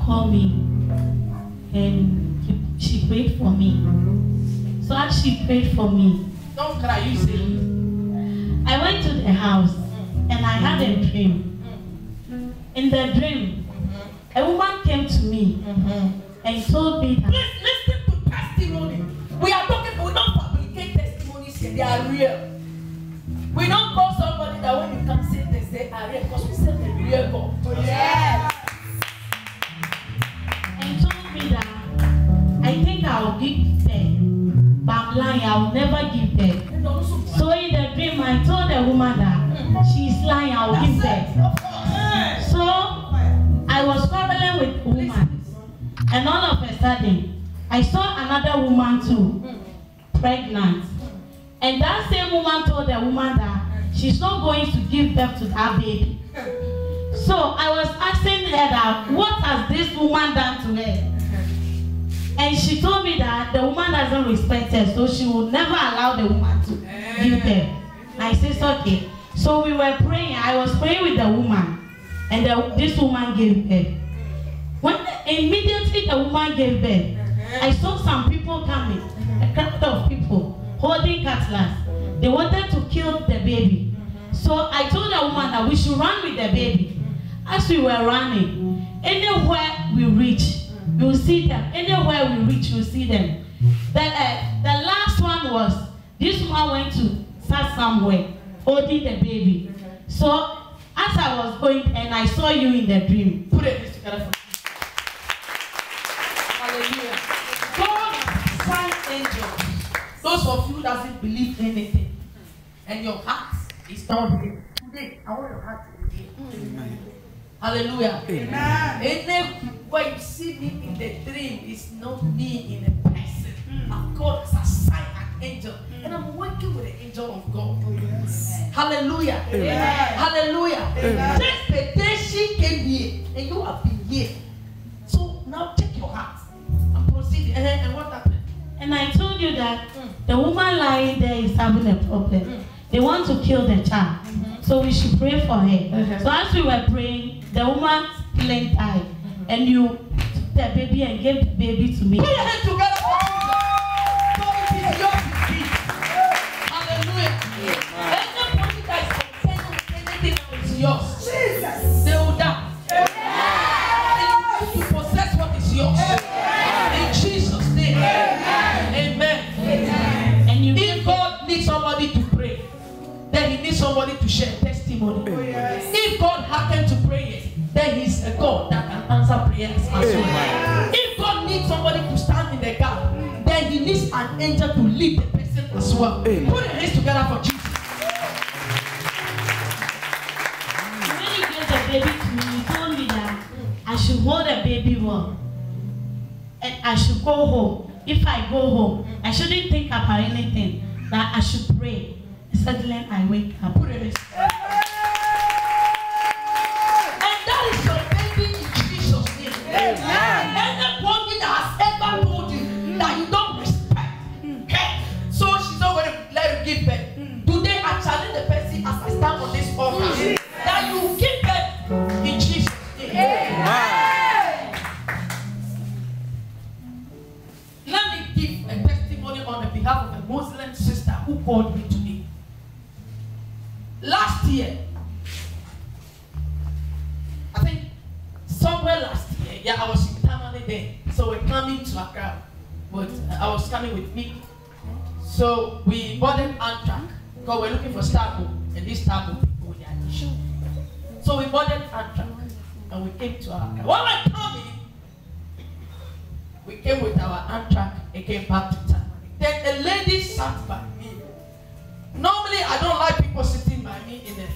called me and she prayed for me. So as she prayed for me, don't cry, you say. I went to the house and I had a dream. In the dream, a woman came to me and told me that. Please listen to testimony. We are talking, we don't fabricate testimonies here, they are real. We don't call somebody that when you come say they are real because we serve the real God. Oh, yes. And told me that I think I'll give birth, but I'm lying, I'll never give birth. So in the dream, I told the woman that she's lying, I'll give birth. So I was traveling with a woman, and all of a sudden, I saw another woman too, pregnant. And that same woman told the woman that she's not going to give birth to that baby. So I was asking her that, what has this woman done to her? And she told me that the woman doesn't respect her, so she will never allow the woman to give birth. I said, okay. So we were praying. I was praying with the woman, and this woman gave birth. When immediately the woman gave birth, I saw some people coming, a crowd of people holding cutlass. They wanted to kill the baby. So I told the woman that we should run with the baby. As we were running, anywhere we reach, we will see them. Anywhere we reach, we will see them. The last one was, this woman went to start somewhere, holding the baby. So as I was going, and I saw you in the dream. Put it together for me. Hallelujah. God sent angels. Those of you that doesn't believe anything, and your heart is not here. Today, I want your heart to be here. Amen. Hallelujah. Amen. Anywhere you see me in the dream, it's not me in a person. God has assigned an angel, and I'm working with the angel of God. Oh, yes. Hallelujah. Amen. Hallelujah. Amen. Just the day she came here, and you have been here. So now check your heart and proceed. And what happened? And I told you that the woman lying there is having a problem. They want to kill the child. So we should pray for her. So as we were praying, the woman's plane died. And you took the baby and gave the baby to me. Put your hands together. So it is yours indeed. Hallelujah. Anybody that is concerned with anything that is yours, Jesus, they will die. And you need to possess what is yours. In Jesus' name. Amen. And you, if God needs somebody to pray, then he needs somebody to share testimony. If God happens to pray, then he's a God that can answer prayers as well. If God needs somebody to stand in the gap, then he needs an angel to lead the person as well. Put your hands together for Jesus. when you gave the baby to me, you told me that I should hold the baby well. And I should go home. If I go home, I shouldn't think about anything. That I should pray. Suddenly I wake up. Put it. And that is your baby in Jesus' name. Anybody that has ever told you that you don't respect, okay? So she's not going to let you give birth. Today I challenge the person as I stand on this altar that you give birth in Jesus' name. Let me give a testimony on the behalf of a Muslim sister who called me today. Last year, I think somewhere last year, yeah, I was in Tamale there. So we're coming to Accra, but I was coming with me. So we boarded Amtrak because we're looking for Starbuck, and these Starbuck people, they are issue. So we boarded Amtrak and we came to Accra. When we're coming, we came with our Amtrak and came back to Tamale. Then a lady sat by me. Normally, I don't like people sitting by me in the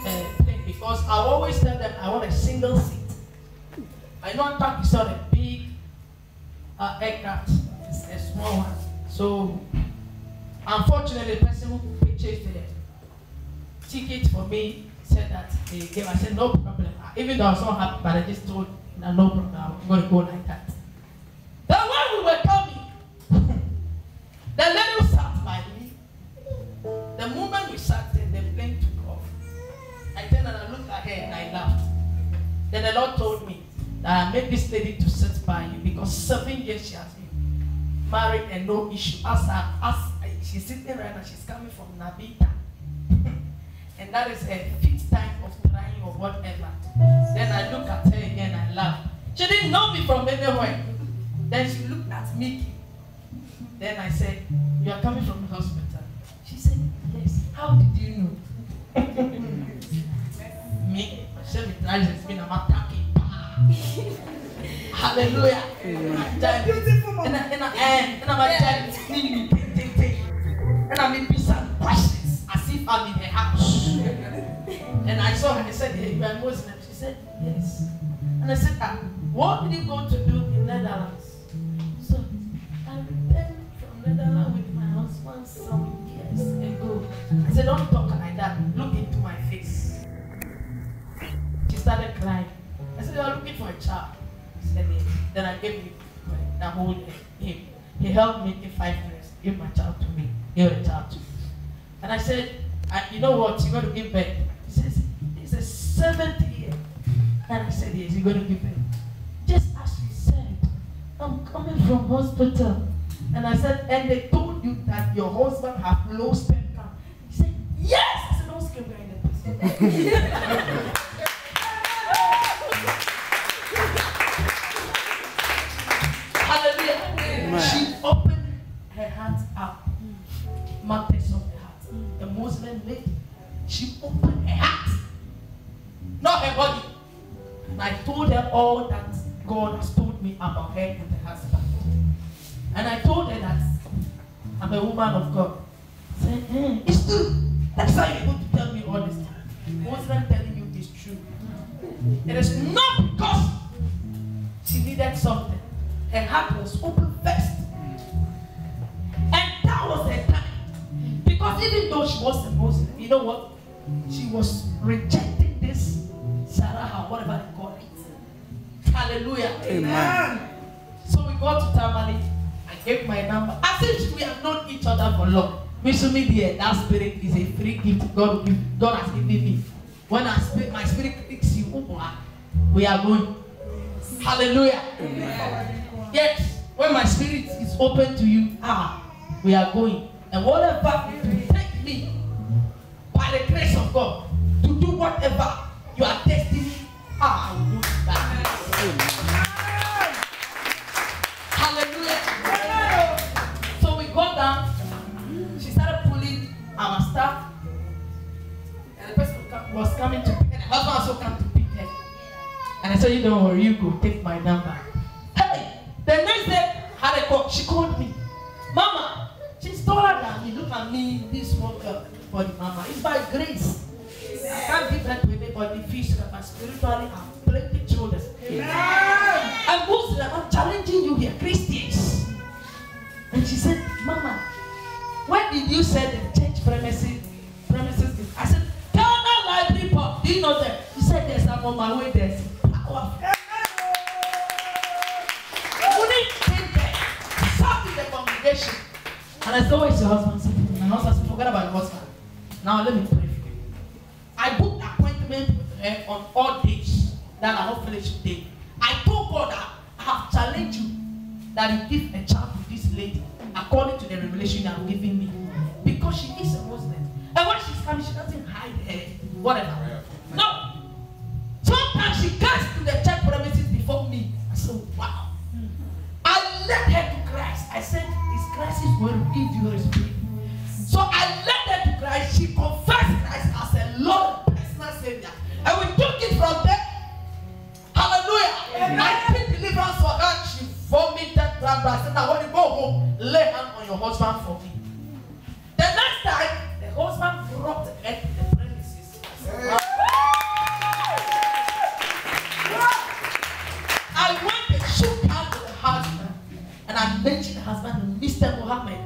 plane because I always tell them I want a single seat. I know Amtrak is not a big aircraft, it's a small one. So, unfortunately, the person who purchased the ticket for me said that they gave. I said no problem. Even though I was not happy, but I just told them no problem. I'm going to go like that. Then when we were coming, the lady sat by me. The moment we sat there, the plane took off. I turned and I looked at her and I laughed. Then the Lord told me that that I made this lady to sit by you because 7 years she has been married and no issue. She's sitting right now, she's coming from Nabita. And that is her 5th time of trying or whatever. Then I look at her again, I laugh. She didn't know me from anywhere. Then she looked at me. Then I said, you are coming from the hospital. She said, yes. How did you know? Me, she tries to me, I'm attacking. Hallelujah. And I'm in some questions as if I'm in her house. And I saw her, I said, hey, you are Muslim. She said, yes. And I said, what did you go to do in Netherlands? So I returned from Netherlands with my husband some years ago. I said, don't talk like that. Look into my face. She started crying. I said, you are looking for a child. She said, yes. Then I gave him the whole him. He helped me in 5 minutes. Give my child to me. Give the child to me. And I said, you know what? You're going to give birth. He says, it's a 7th year. And I said, yes, you're going to give birth. Just as she said, I'm coming from hospital. And I said, and they told you that your husband have low sperm count. He said, yes. I said, don't scare behind the person. Hallelujah. She opened her heart up. Matters of the heart. A Muslim lady. She opened her heart. Not her body. And I told her all that God has told me about her and her husband. And I told her that I'm a woman of God. I said, hey, it's true. That's how you're able to tell me all this time. Muslim telling you is true. It is not because she needed something. Her heart was open first. And that was her time. Because even though she was a Muslim, you know what? She was rejecting this Sarah, whatever they call it. Hallelujah. Amen. So we got to Tamale. I gave my number. As if we have known each other for long. That spirit is a free gift God has given me. When my spirit kicks you, we are going. Hallelujah. Amen. Yes, when my spirit is open to you, we are going. And whatever will take me by the grace of God to do whatever you are destiny, I will do that. Hallelujah. So we got down. She started pulling our stuff. And the person was coming to pick her. The husband also came to pick her. And I said, you don't worry, you go take my number. Hey! The next day, had a call. She called me. Mama, she's taller than me. Look at me, this one girl. Body, mama. It's by grace. I can't give that to anybody physically, but spiritually, I'm plenty children. I'm Muslim. I'm challenging you here, Christians. And she said, Mama, when did you say the church premises? I said, Ghana Library Pub. Do you know that? She said, yes, I'm on my way there. Power. Congregation. And I said, where is your husband? My husband said, forget about your husband. Now let me pray for you. I booked an appointment with her on all days that are not fellowship day. I told God that I have challenged you that you give a child to this lady according to the revelation you have given me. Because she is a Muslim. And when she's coming, she doesn't hide her whatever. No. Sometimes she gets to the church premises before me. I said, wow. I led her to Christ. I said, is Christ is going to give you his spirit. So I led her to Christ. She confessed Christ as a Lord and personal Savior. And we took it from there. Hallelujah. And I did deliverance for her. She vomited. I said, now when you go home, lay hand on your husband for me. The next time, the husband brought her to the premises. I went and shook hands with the husband. And I mentioned the husband, Mr. Mohammed.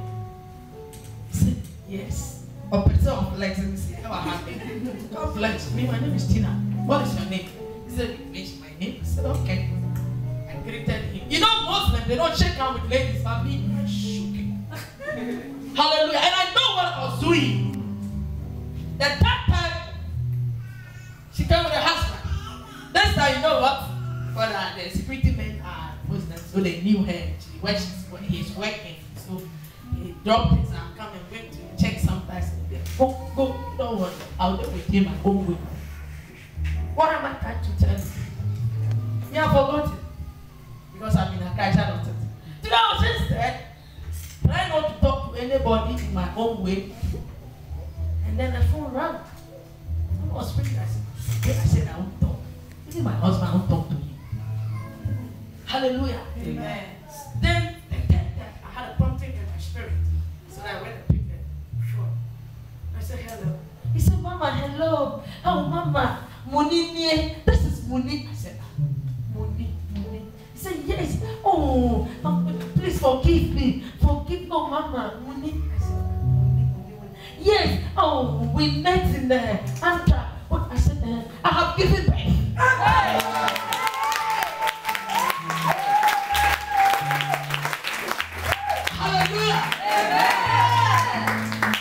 He said, yes. Or person of flex, and he said, ever happened? God bless me. My name is Tina. What is your name? He said, you mentioned my name. I said, okay. I greeted him. You know, Muslims, they don't shake hands with ladies, but me, I shook him. Hallelujah. And I know what I was doing. That time, she came with her husband. Next time, you know what? But the security men are Muslims, so they knew her. He's working, so he dropped his and come and went to check sometimes. Go, don't worry, I'll deal with him and go with him. What am I trying to tell you? Me, I forgot it because I'm in a casual of it. Today I was just there, trying not to talk to anybody in my own way, and then the phone rang. I was speaking. I said I won't talk. Even my husband won't talk to me. Hallelujah. Amen. Then I had a prompting in my spirit. So I went and picked the phone. I said, hello. He said, Mama, hello. Oh, Mama, Moni, this is Moni. I said, Moni. He said, yes. Oh, please forgive me. Forgive no, Mama, Moni. I said, Moni. Yes. Oh, we met in the Antra. What I said, I have given birth. Hallelujah.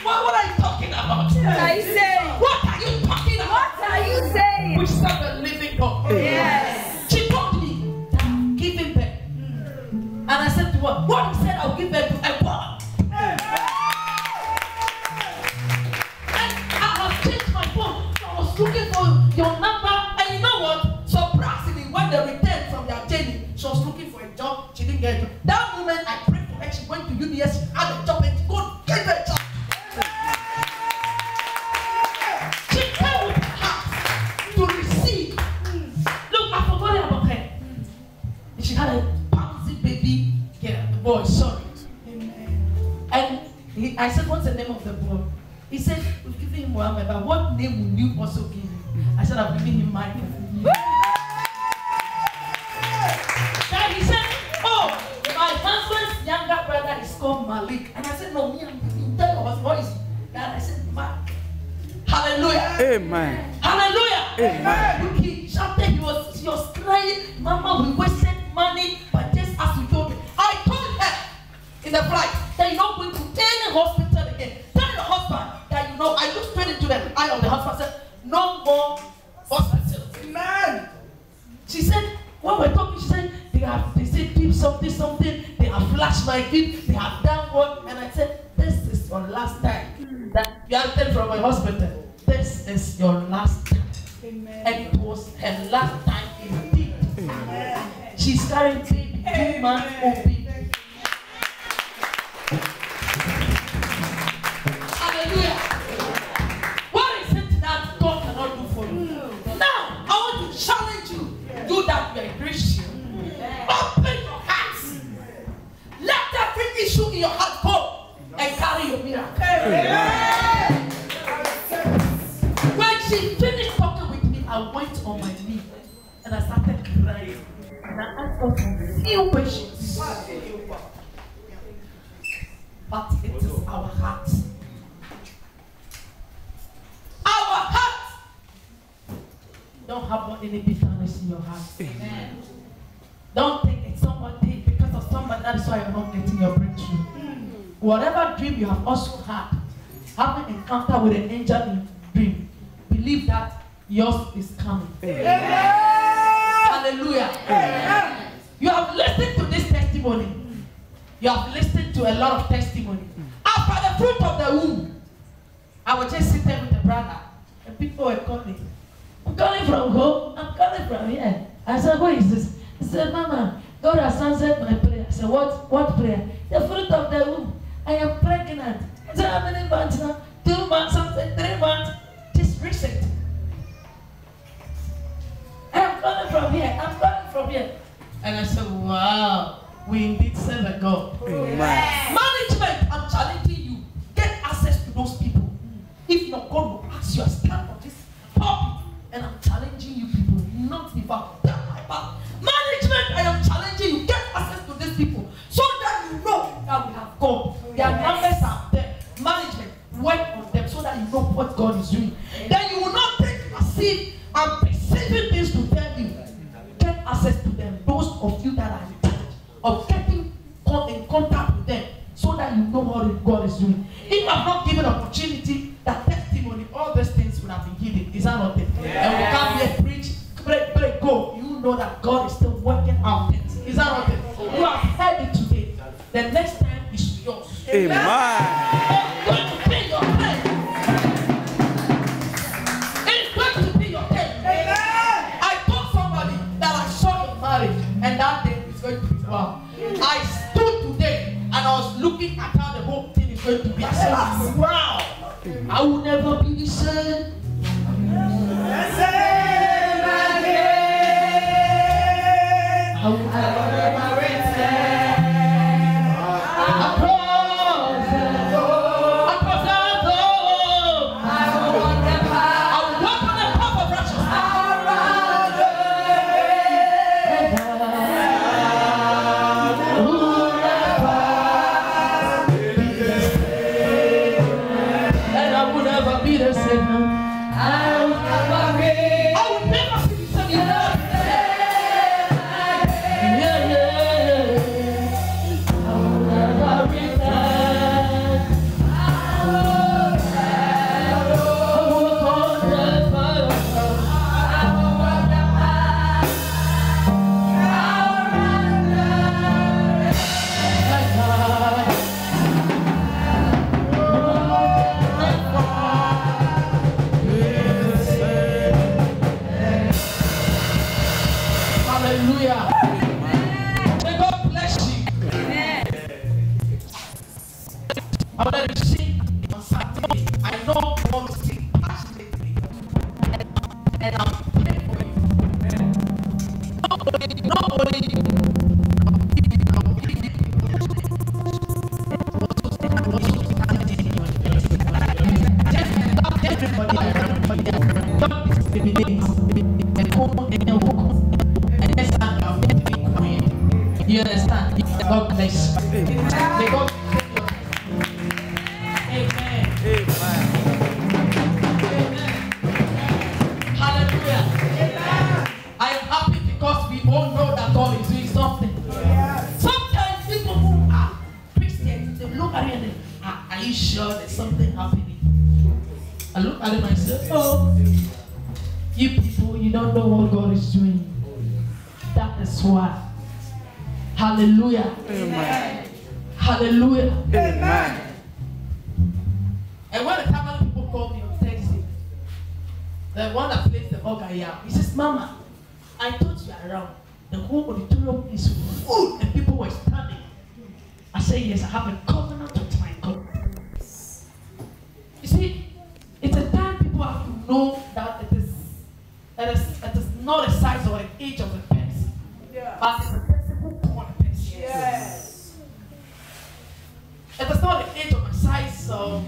What are you talking about? What are you saying? What are you talking about? What are you saying? We serve a living God. Yes. She told me that I'm giving birth. And I said to her, what he said I'll give birth to a boy. And I have changed my phone. I was looking for your number. And you know what? Surprisingly, when they returned from their journey, she was looking for a job. She didn't get a job. That moment I prayed for her. She went to UBS, she had a job, and she go get a job. She came with her heart to receive. Look, I forgot about her. She had a bouncy baby boy, sorry. And I said, what's the name of the boy? He said, we've given him Muhammad, but what name will you also give him? I said, I've given him Michael. Then he said, oh, my husband's younger brother is called Malik. And I said, no, me, I'm tell your husband, what is he? And I said, Mark. Hallelujah. Amen. Hallelujah. Amen. Look, he shouted, he was crying, Mama, we wasted money, but just as you told me. I told her in the flight that you're not going to any hospital again. Tell your husband that you know, I looked straight into the eye of the husband and said, no more hospital. Amen. She said, when we're talking, she said, they said keep something, they have flashed my feet, they have done what, and I said, this is your last time that you have taken from my hospital. This is your last time. Amen. And it was her last time indeed. Amen. She's carrying baby, 2 months old baby. Hallelujah. What is it that God cannot do for you? Now, I want to challenge you. Do that, you are a Christian. Open your hearts. Let every issue in your heart go and carry your miracle. Amen. When she finished talking with me, I went on my knee and I started crying. And I asked God for few questions. But it is our heart. Our heart. Don't have any bitterness in your heart. Amen. Don't think it's somebody, because of somebody, that's why you're not getting your breakthrough. Whatever dream you have also had, have an encounter with an angel in dream, believe that yours is coming. Amen. Hallelujah. Amen. You have listened to this testimony. You have listened to a lot of testimony. After the fruit of the womb, I was just sitting with a brother, and people were calling. I'm calling from home. I'm calling from here. I said, what is this? He said, Mama, God has answered my prayer. I said, what prayer? The fruit of the womb. I am pregnant. I said, how many months now? 2 months, something, 3 months. Just recent. I am calling from here. I'm calling from here. And I said, wow, we indeed serve a God. Yes. Management, I'm challenging you. Get access to those people. If not, God will ask you to stand on this pulpit. And I'm challenging you people, not if I tell my back. Management, I am challenging you. Get access to these people so that you know that we have God. Their numbers are there. Management, work on them so that you know what God is doing. Then you will not take as if I'm perceiving things to tell you. Get access to them. Those of you that are in charge of getting in contact with them so that you know what God is doing. If I'm not given opportunity, that testimony, all these things would have been hidden. Is that not it? Yes. And we can't be a preach, break, go. You know that God is still the next time is yours. Amen. It's going to be your time. It's going to be your time. I told somebody that I saw your marriage, and that day is going to be wow. I stood today and I was looking at how the whole thing is going to be. I said, wow, I will never be the same. I will never return. Across the globe, I will walk on the path of righteousness. And I will never be the same. I will never be the same. Hallelujah. May God bless you. I want to sing on Saturday. I know you want to sing passionately. And I'm praying for you. Not only you. You understand? God bless you. May God bless you. Amen. Amen. Hallelujah. I am happy because we all know that God is doing something. Sometimes people who are Christians, they look at it and are you sure there's something happening? I look at it myself. Oh, you people, you don't know what God is doing. That is why. Hallelujah. Amen. Hallelujah. Amen. And when the Tamil people called me on Thursday, the one that plays the organ here, he says, Mama, I thought you were around. The whole auditorium is full and people were standing. I said, yes, I have a covenant with my God. You see, it's a time people have to know that it is not the size or the age of the person, but it's the person who called the person. Yes. It is not the age or the size or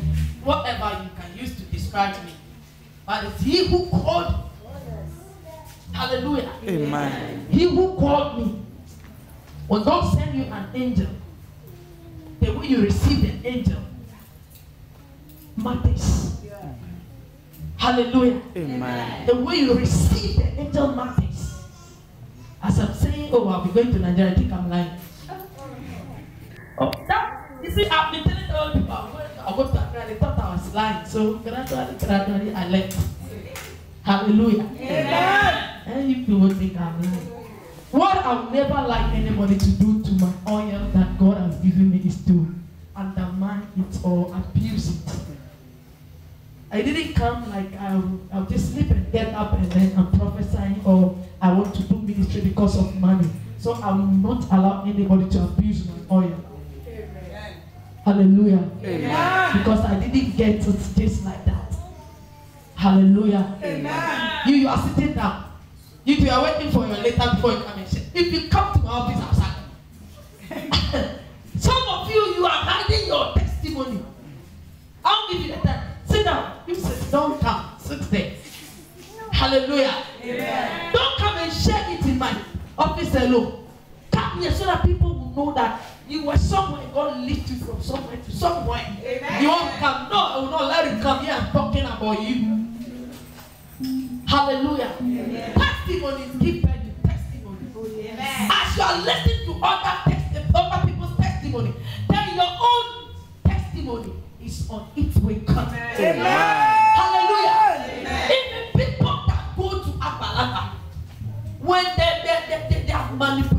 whatever you can use to describe me, but it's He who called me. Hallelujah. Amen. He who called me. When God sent you an angel, the way you received an angel matters. Hallelujah. Amen. The way you receive the angel matters. As I'm saying, oh, I'll be going to Nigeria, I think I'm lying. Oh, that, you see, I've been telling all people, I'll go to Accra, they thought I was lying. So, gradually, I left. Hallelujah. Amen. And you people think I'm lying. What I would never like anybody to do to my oil that God has given me is to undermine it or abuse it. I didn't come like I'll just sleep and get up and then I'm prophesying or I want to do ministry because of money. So I will not allow anybody to abuse my oil. Amen. Hallelujah. Amen. Because I didn't get it just like that. Hallelujah. Amen. You are sitting down. If you are waiting for your letter before you come and say, if you come to my office, I'll sack you. Some of you are hiding your testimony. I'll give you the time. Sit down. You say, don't come. Sit there. Hallelujah. Amen. Don't come and share it in my office alone. Come here so that people will know that you were somewhere. God lifted you from somewhere to somewhere. Amen. You won't come. No, I will not let you come here and talking about you. Hallelujah. Amen. Testimonies give birth to testimony. Amen. As you are listening to other people's testimony, then your own testimony is on its way coming. Amen. Hallelujah. Amen. Even people that go to Abalaka, when they have manipulated